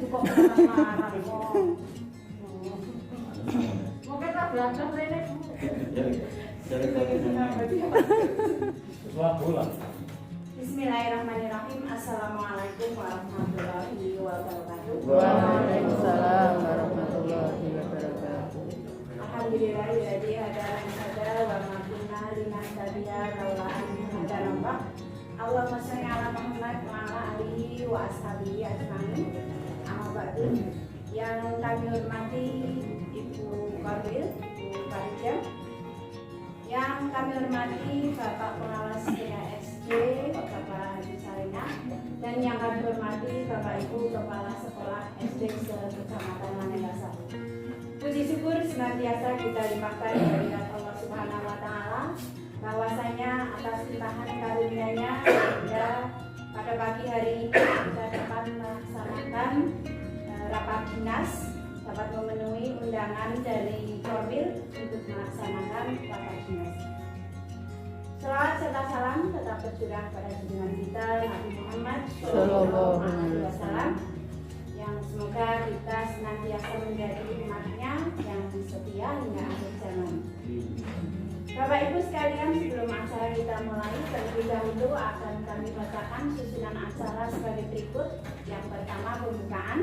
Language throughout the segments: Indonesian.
kok marah kok. Mungkin tak belajar rene. Bismillahirrahmanirrahim. Assalamualaikum warahmatullahi wabarakatuh. Waalaikumsalam warahmatullahi wabarakatuh. Alhamdulillah jadi hadaran sada wa makunna linahtadiya laulaan hadanallah. Allahumma sholli ala Muhammad wa ala alihi wa ashabihi ajmain. Amma ba'du. Yang kami hormati Ibu Korwil, Ibu Farija. Yang kami hormati Bapak Pengawas PASD, Bapak Haji Salina, dan yang kami hormati Bapak Ibu Kepala Sekolah SD se-Kecamatan Manegasa. Puji syukur senantiasa kita limpahkan kehadirat Allah Subhanahu wa Ta'ala, bahwasanya atas limpahan karunia-Nya sehingga pada pagi hari ini kita dapat melaksanakan rapat dinas, dapat memenuhi undangan dari Korwil untuk melaksanakan rapat dinas. Selawat serta salam tetap tercurah pada junjungan kita Nabi Muhammad Sallallahu Alaihi Wasallam, yang semoga kita senantiasa menjadi umatnya yang setia hingga akhir zaman. Bapak Ibu sekalian, sebelum acara kita mulai, terlebih dahulu akan kami bacakan susunan acara sebagai berikut. Yang pertama pembukaan,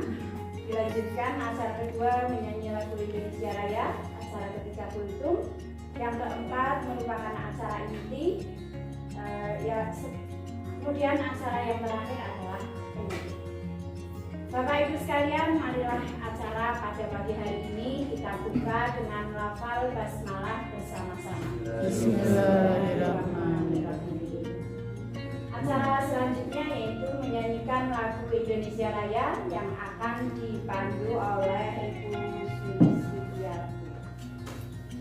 dilanjutkan acara kedua menyanyi lagu Indonesia Raya, acara ketiga kultum, yang keempat merupakan acara inti, kemudian acara yang terakhir adalah penutup. Bapak Ibu sekalian, marilah acara pada pagi hari ini kita buka dengan lafal basmalah bersama-sama. Bismillahirrahmanirrahim. Acara selanjutnya yaitu menyanyikan lagu Indonesia Raya yang akan dipandu oleh Ibu Suliswidiati.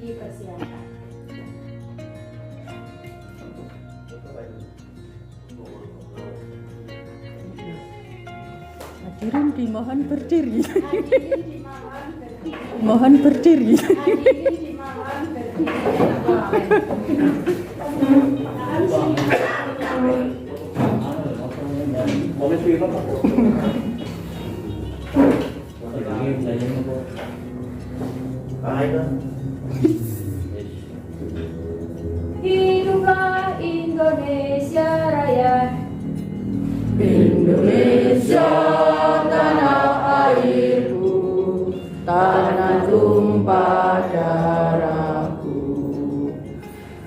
Dipersilakan. Hadirin dimohon berdiri. Hadirin dimohon berdiri. Mohon berdiri. Hadirin dimohon Hiduplah Indonesia Raya. Indonesia tanah airku, tanah tumpah darahku.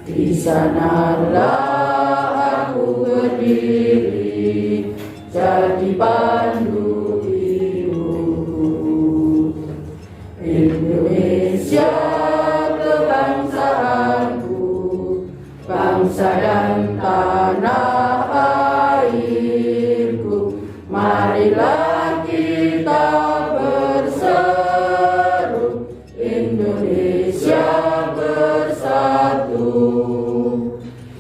Di sanalah aku berdiri, jadi pandu hidupku. Indonesia kebangsaanku, bangsa dan tanah airku. Marilah kita berseru, Indonesia bersatu.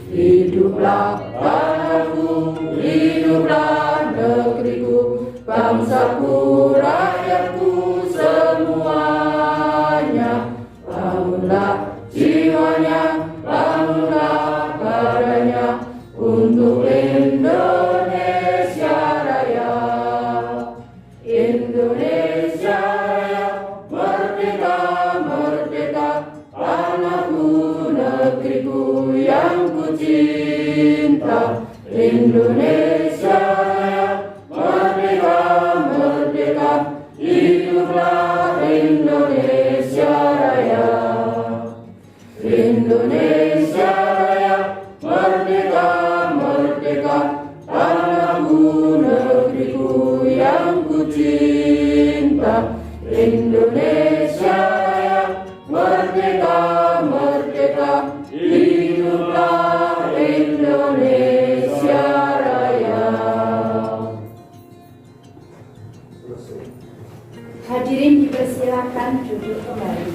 Hiduplah tanahku, hiduplah negeriku, bangsaku, rakyatku semuanya. Bangunlah jiwanya, bangunlah badannya untuk Indonesia Raya. Indonesia Raya, merdeka, merdeka, tanahku, negeriku yang ku cinta. Indonesia Raya, merdeka, merdeka, hiduplah Indonesia Raya. Indonesia Raya, merdeka, merdeka, tanahku, negeriku yang ku cinta. Indonesia Raya, merdeka, merdeka, hiduplah Indonesia Raya. Hadirin dipersilakan duduk kembali.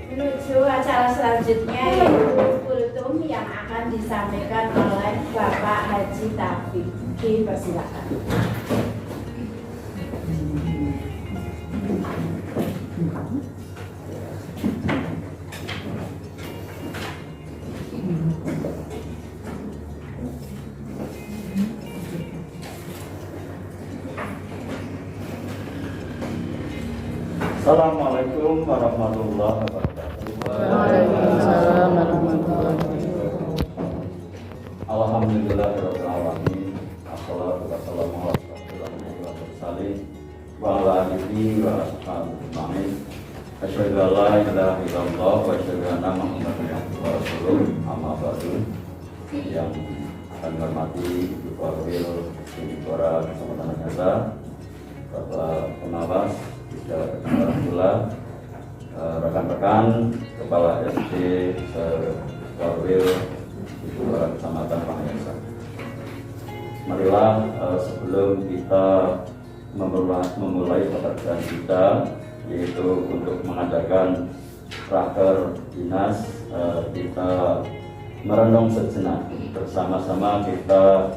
Menuju acara selanjutnya yaitu kultum yang akan disampaikan oleh Bapak Haji Taufik. Dipersilakan. Assalamualaikum warahmatullahi wabarakatuh. Waalaikumsalam warahmatullahi wabarakatuh. Alhamdulillahirabbil alamin. Assalatu wassalamu ala asyrofil mursalin wa ala alihi wa ashabihi ajmain. Asyhadu an la ilaha illallah wa asyhadu anna Muhammadan rasulullah. Amma ba'du. Yang kami hormati Ibu Wakil Direktorat Kecamatan Negara, Bapak Pengawas, Tidak Pula, rekan-rekan Kepala SD Warwil Ibu Kecamatan Pangyasa. Marilah sebelum kita memulai pekerjaan kita, yaitu untuk mengadakan raker dinas, kita merenung sejenak bersama-sama. Kita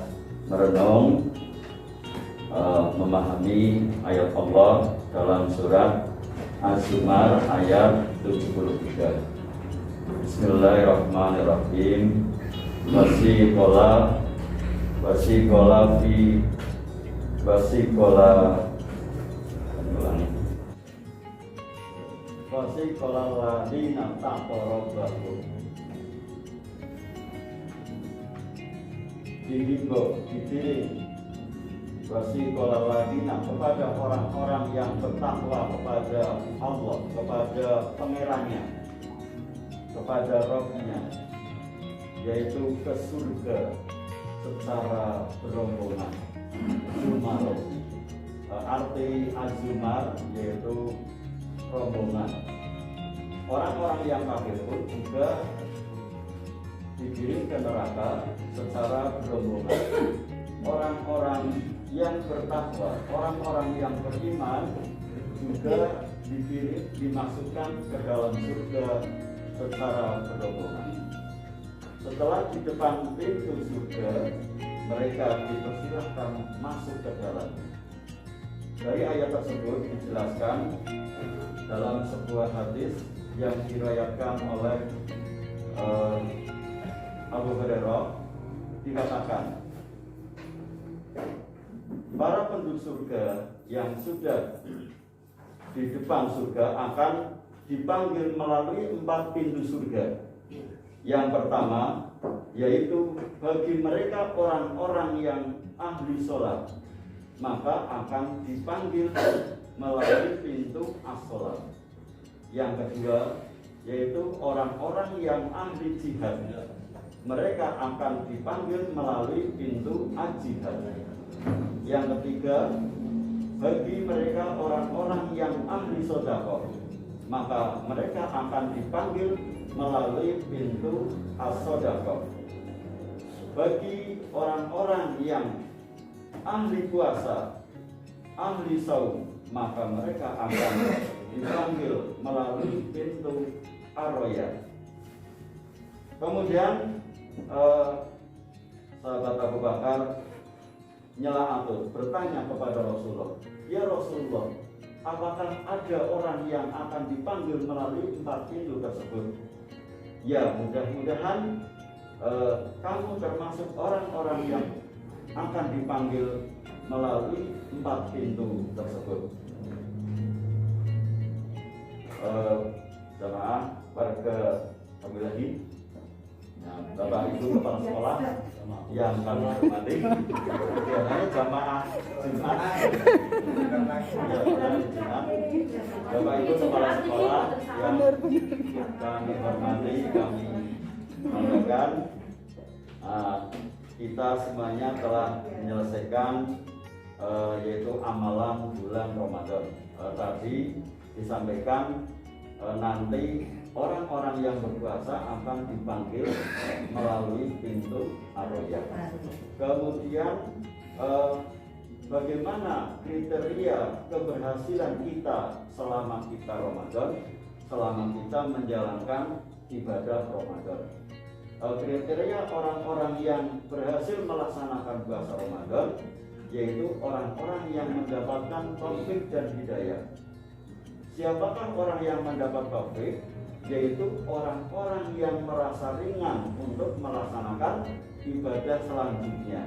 merenung memahami ayat Allah dalam surat Az-Zumar ayat 73. Bismillahirrahmanirrahim. Wasikola ladina taqarrabu. Dihimbau, dipiring wasikola ladina kepada orang-orang yang bertakwa kepada Allah, kepada Pangerannya, kepada Rabb-Nya, yaitu ke surga secara berombongan. Zumar, arti azumar yaitu rombongan. Orang-orang yang kafir pun juga dikirim ke neraka secara berombongan. Orang-orang yang bertakwa, orang-orang yang beriman juga dimasukkan ke dalam surga secara berombongan. Setelah di depan pintu surga, mereka dipersilahkan masuk ke dalam. Dari ayat tersebut dijelaskan dalam sebuah hadis yang diriwayatkan oleh Abu Hurairah, dikatakan para penduduk surga yang sudah di depan surga akan dipanggil melalui 4 pintu surga. Yang pertama yaitu bagi mereka orang-orang yang ahli sholat, maka akan dipanggil melalui pintu as-sholat. Yang kedua yaitu orang-orang yang ahli jihad, mereka akan dipanggil melalui pintu al-jihad. Yang ketiga, bagi mereka orang-orang yang ahli sedekah, maka mereka akan dipanggil melalui pintu as-sedekah. Bagi orang-orang yang ahli puasa, ahli saum, maka mereka akan dipanggil melalui pintu ar-royan. Kemudian sahabat Abu Bakar nyela'atun bertanya kepada Rasulullah, ya Rasulullah, apakah ada orang yang akan dipanggil melalui 4 pintu tersebut? Ya, mudah-mudahan kamu termasuk orang-orang yang akan dipanggil melalui 4 pintu tersebut. Jamaah warga Abilahi, Bapak Ibu kepala sekolah yang kami hormati, biasanya jamaah Jumat, Bapak Ibu kepala sekolah yang kami hormati, kami banggakan, kita semuanya telah menyelesaikan yaitu amalan bulan Ramadan. Tadi disampaikan nanti orang-orang yang berpuasa akan dipanggil melalui pintu ar-royan. Kemudian bagaimana kriteria keberhasilan kita selama kita Ramadan, selama kita menjalankan ibadah Ramadan. Kriteria orang-orang yang berhasil melaksanakan puasa Ramadan yaitu orang-orang yang mendapatkan taufik dan hidayah. Siapakah orang yang mendapat taufik? Yaitu orang-orang yang merasa ringan untuk melaksanakan ibadah selanjutnya.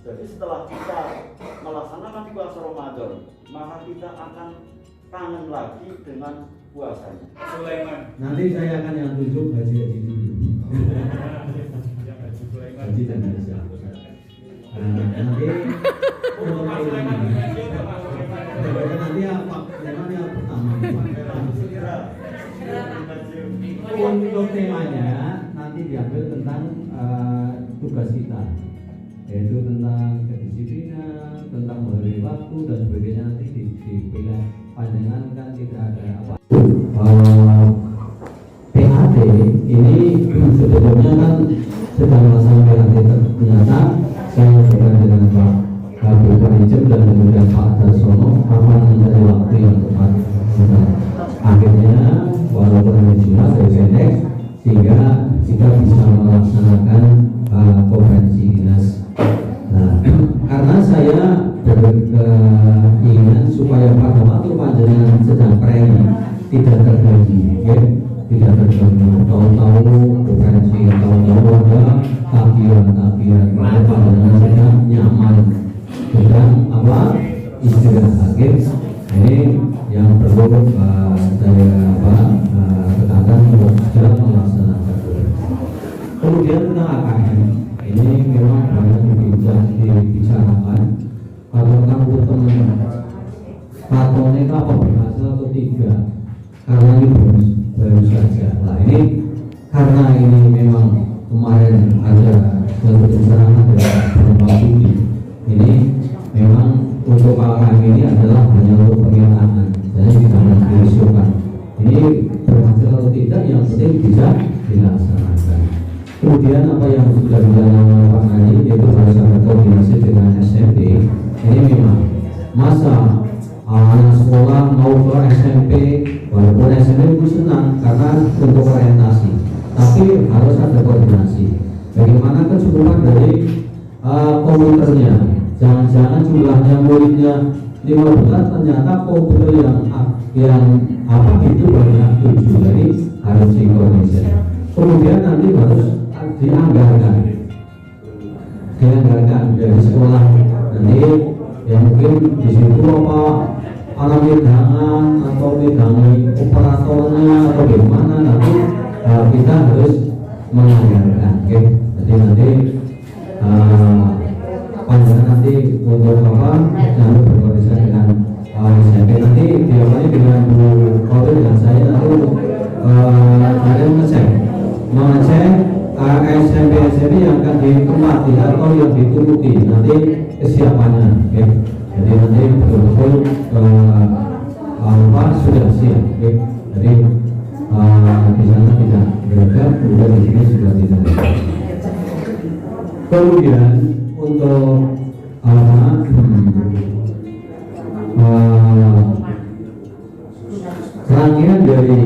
Jadi setelah kita melaksanakan puasa Ramadan, maka kita akan kangen lagi dengan puasanya. Nanti saya akan yang tunjuk haji dulu. Haji dan haji. Nanti nanti apa? Temanya pertama. Untuk temanya nanti diambil tentang tugas kita, yaitu tentang kedisiplinan, tentang menghargai waktu dan sebagainya. Nanti dipilih panjangan kan tidak ada apa. PAT ini sebetulnya kan sedang melaksanakan PAT ternyata saya berbicara dengan Pak Kabul Panijem dan kemudian Pak Darsono kapan mencari waktu yang tepat. Akhirnya walaupun ini cuma pendek sehingga kita bisa melaksanakan konferensi dinas. Nah, karena saya berkeinginan supaya pada waktu panjenengan sedang premi tidak terjadi, ya, tidak terjadi tahu-tahu konferensi, tahu-tahu ada tagihan, karena panjenengan sedang nyaman sedang apa istirahat. Ini yang perlu saya tekankan untuk segera melaksanakan. Kemudian tentang AKM ini memang banyak dibicarakan. Kalau kamu teman patronnya apa berhasil atau tidak, karena ini baru saja. Nah ini karena ini memang kemarin ada suatu keterangan dari Bapak Budi. Ini memang untuk AKM ini adalah hanya untuk pengiraan, jadi tidak diusulkan. Ini berhasil atau tidak, yang penting bisa dilaksanakan. Kemudian apa yang sudah dilakukan Pak Haji, yaitu harus ada koordinasi dengan SMP. Ini memang masa anak sekolah mau ke SMP, walaupun SMP itu senang karena untuk orientasi, tapi harus ada koordinasi. Bagaimana kecukupan dari komputernya? Jangan-jangan jumlahnya muridnya 15, ternyata komputer yang apa itu banyak 7, jadi harus sinkronisasi. Kemudian nanti harus dianggarkan dari sekolah. Nanti yang mungkin di situ apa anak wedangan atau wedangi operatornya atau bagaimana, nanti kita harus menganggarkan. Oke, jadi nanti panjangan nanti untuk apa jangan berkoordinasi dengan SMP. Nanti diawali dengan Bu Kodir dengan saya nanti untuk kalian mengecek SMP yang akan ditempati atau yang dituruti nanti kesiapannya. Oke. Jadi nanti betul-betul apa sudah siap. Oke. Jadi di sana tidak beragam, kemudian di sini sudah tidak. Kemudian untuk rangkaian dari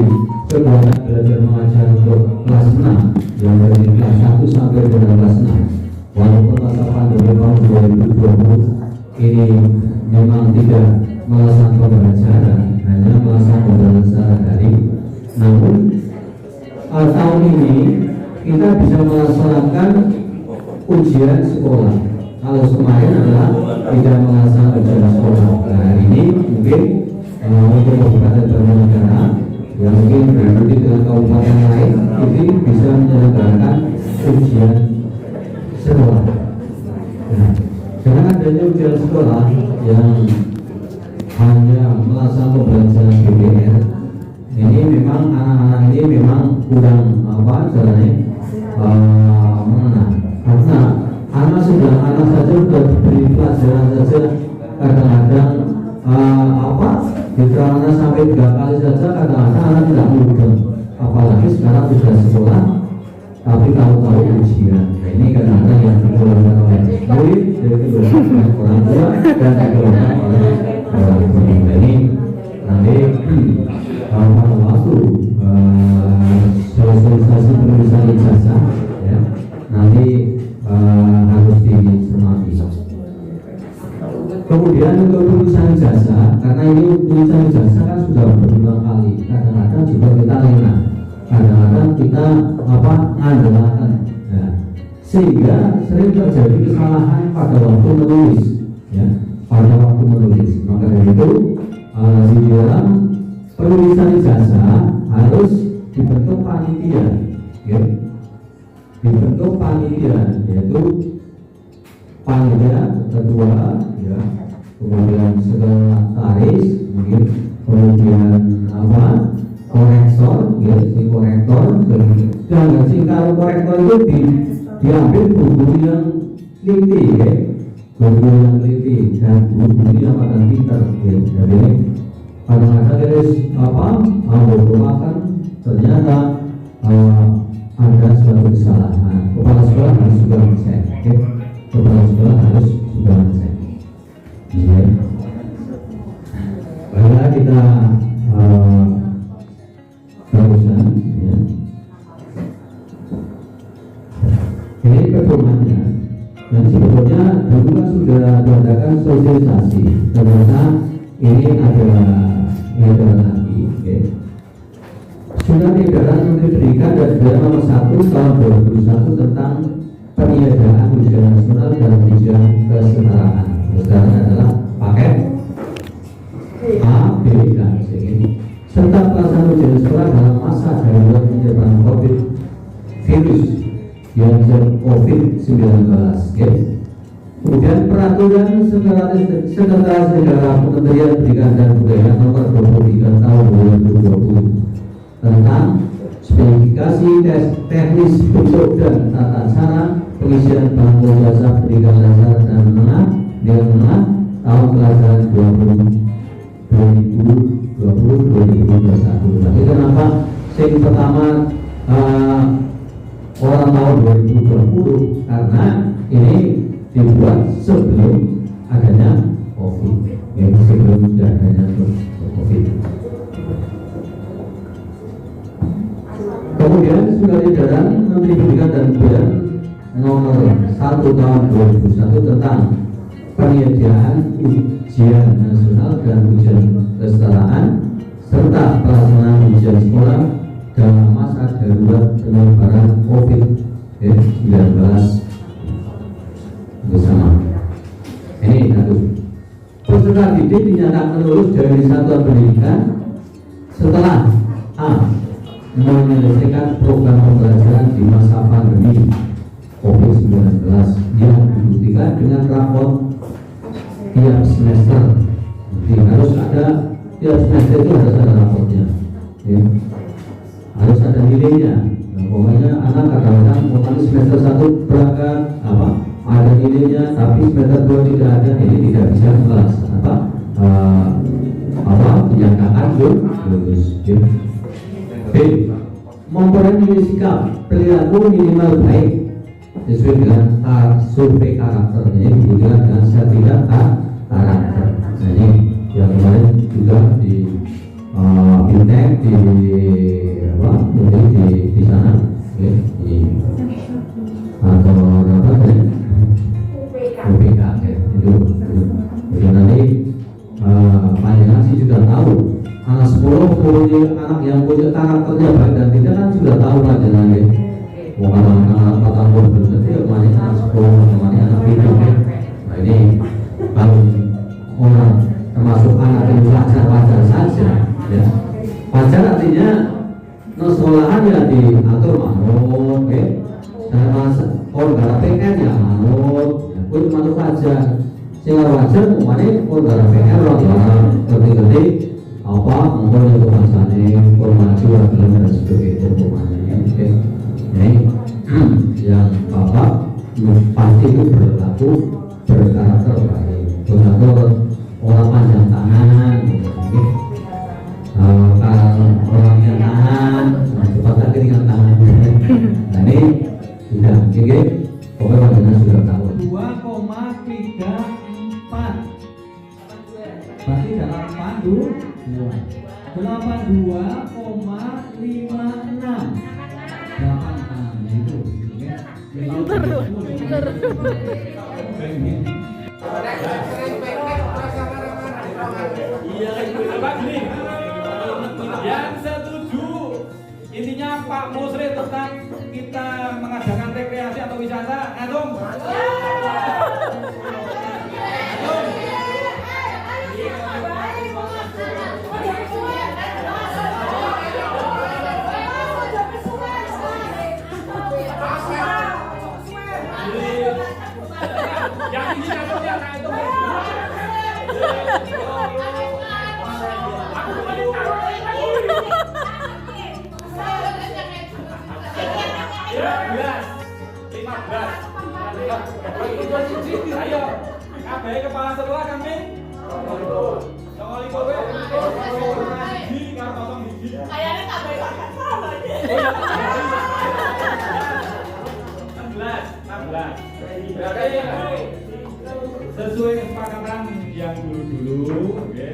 kegiatan belajar mengajar untuk kelas 6 yang dari kelas 1 sampai dengan kelas 6, walaupun masa pandemi tahun 2020 ini memang tidak melaksanakan pembelajaran, hanya melaksanakan pembelajaran secara daring, namun tahun ini kita bisa melaksanakan ujian sekolah. Kalau kemarin adalah tidak melaksanakan ujian sekolah. Nah, hari ini mungkin untuk Kabupaten Banjarnegara yang mungkin berikuti dengan kabupaten lain ini bisa menyelenggarakan ujian sekolah. Nah, dengan adanya ujian sekolah yang hanya melaksanakan pembelajaran BPR, ini memang anak-anak ini memang kurang apa caranya mengenal. Karena anak saja sudah diberi pelajaran saja kadang-kadang apa diterangkan sampai 3 kali saja kadang-kadang anak tidak mudah, apalagi sekarang sudah sekolah tapi tahu-tahu ujian. Nah, ini kadang-kadang yang dikeluarkan oleh murid, dikeluarkan orang tua dan dikeluarkan oleh orang tua. Ini nanti pada waktu sosialisasi penulisan ijazah ya, nanti harus dicermati. Kemudian untuk penulisan ijazah, karena ini penulisan ijazah kan sudah berulang kali, kadang-kadang juga kita lena, kadang-kadang kita apa ngandalkan, ya. Sehingga sering terjadi kesalahan pada waktu menulis, ya, pada waktu menulis. Maka dari itu di dalam penulisan ijazah harus dibentuk panitia, ya. Dibentuk panitia, yaitu panitia ketua, ya, kemudian sekretaris, kemudian apa, korektor, ya, si korektor, dan kalau korektor itu diambil guru yang teliti, ya, guru yang teliti dan guru yang pada pintar, ya. Jadi kadang-kadang harus apa, merupakan ternyata ada suatu kesalahan. Kepala sekolah harus juga mengecek, ya. Kepala sekolah harus juga mengecek. Ya. Baiklah, kita teruskan, ya. Ini pedomannya. Dan sebetulnya dulu kan sudah diadakan sosialisasi. Ternyata ini ada lagi, ya. Surat edaran Menteri Pendidikan dan Kebudayaan nomor 1 tahun 2001 tentang peniadaan ujian nasional dan ujian kesetaraan. Sekarang adalah paket A, B, dan C serta pelaksanaan ujian sekolah dalam masa darurat penyebaran COVID virus yang COVID-19. Okay. Kemudian peraturan Sekretaris Negara Kementerian Pendidikan dan Kebudayaan nomor 23 tahun 2020 tentang spesifikasi teknis bentuk dan tata cara pengisian bangku jasa pendidikan dasar dan menengah tahun pelajaran 2020-2021. Tapi kenapa yang pertama orang tahun 2020? Karena ini dibuat sebelum adanya COVID, yaitu sebelum adanya COVID. Kemudian surat edaran Menteri Pendidikan dan Kebudayaan nomor 1 tahun 2001 tentang penyediaan ujian nasional dan ujian kesetaraan serta pelaksanaan ujian sekolah dalam masa darurat penyebaran COVID-19 bersama. Ini satu. Peserta didik dinyatakan lulus dari satuan pendidikan setelah A. menyelesaikan program pembelajaran di masa pandemi COVID-19 yang dibuktikan dengan rapor tiap semester. Jadi harus ada tiap semester itu harus ada rapornya, ya. Harus ada nilainya. Nah, pokoknya anak kadang-kadang pokoknya semester 1 berangkat ada nilainya, tapi semester 2 tidak ada, ini tidak bisa kelas penyangkaan lulus. Ya. B. Memperoleh nilai sikap perilaku minimal baik sesuai dengan survei karakternya, dibutuhkan dengan sertifikat karakter. Nah, ini yang kemarin juga di Bintek di sana, ya, di atau apa tadi UPK, ya, itu nanti panjenengan sih sudah tahu. Anak 10 punya anak yang punya karakternya baik dan tidak kan sudah tahu panjenengan, ya. Bukan anak 4 tahun berarti kemarin anak 10, kemarin anak 7, ya. Nah, ini kalau orang termasuk anak yang wajar-wajar saja, ya. Wajar artinya sekolahan ya diatur manut, ya. Dan masa orang PN ya manut, ya. Itu manut wajar. Sehingga wajar kemarin orang PN orang ngerti-ngerti apa mungkin untuk masanya maju dan sebagainya pokoknya, oke. Jadi yang bapak pasti itu berlaku berkarakter baik, berkarakter orang panjang tangan, okay. Orang yang tahan cepat lagi dengan tangan. Nah ini tidak, oke. Pokoknya panjangnya sudah tahu 2,34 berarti dalam pandu 82,56 itu, yang setuju intinya Pak Musri tentang kita mengadakan rekreasi atau wisata, ngatung. Yang ini kasusnya nah itu. Ya, 15. Ayo, kabeh kepala sekolah kami. Nongol iku kowe. Di karo kosong biji. Kayaknya kabeh pakai sama aja. 16. Berarti sesuai kesepakatan yang dulu-dulu, oke.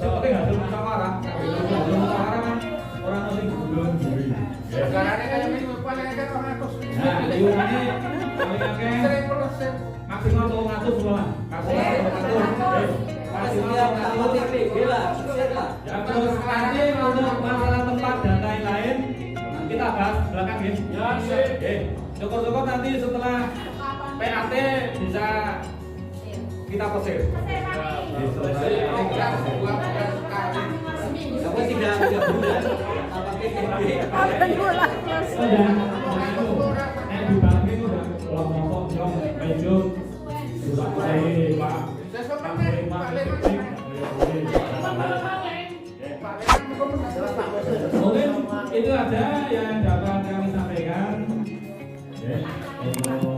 Seperti hasil musyawarah. Hasil musyawarah kan orang asing belum juri. Sekarang ini kayak minimum paling akeh 200. Nah, iurannya paling akeh maksimal 200 semua. Maksimal 200. Ya terus nanti untuk masalah tempat dan lain-lain kita bahas belakang ya. Ya, oke. Syukur-syukur nanti setelah PAT bisa kita pesir. Kamu 3 bulan apa PPP? Sudah. Nek dibagi udah kelompok jong mejo. Sudah mulai Pak. Mungkin itu aja yang dapat kami sampaikan. Untuk